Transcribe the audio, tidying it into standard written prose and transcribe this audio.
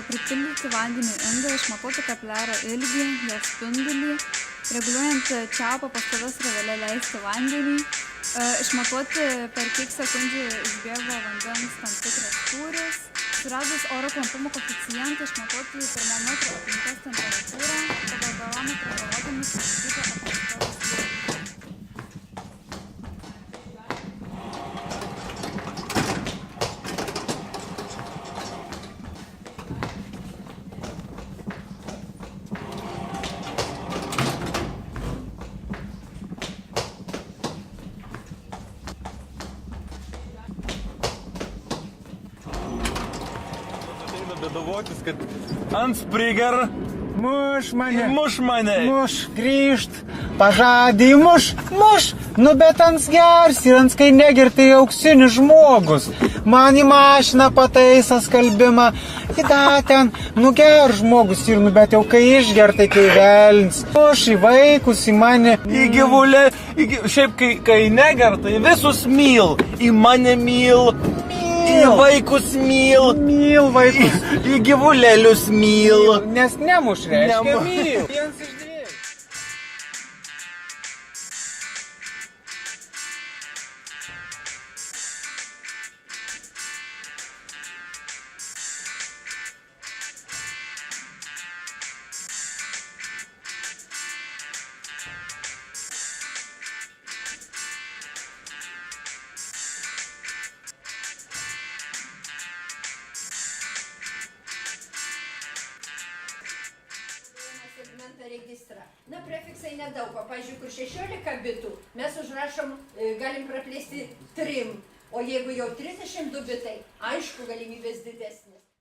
pripildyti vandeniu indą, išmatuoti kapiaro ilgį, jo spindulį, reguliuojant čiaupą pastovias srovelę leisti vandenį, išmatuoti per kiek sekundžių išbėga vandens tam tikras tūris, suradus oro klampumo koeficientą, išmatuoti termometro aplinkos temperatūrą, pagal barometro parodymus nustatyti atmosferos slėgį. Bėdavotis, kad Anspringer Muš mane, grįžt, pažadė, muš, nu bet ants gers ir ants kai neger, tai auksinis žmogus. Man į mašiną pataisa skalbimą, įda ten, nu ger žmogus ir nu bet jau kai išger, tai kai velns. Muš į vaikus, į mane. Į gyvulę, šiaip kai neger, tai visus myl, į mane myl. Į vaikus myl. Myl vaikus. Į gyvulėlius myl. Nes nemuš reiškia myl. Vienas iš dviejų. Registrą. Na, prefiksai nedaug, pavyzdžiui, kur 16 bitų, mes užrašom, galim praplėsti 3, o jeigu jau 32 bitai, aišku, galimybės didesnės.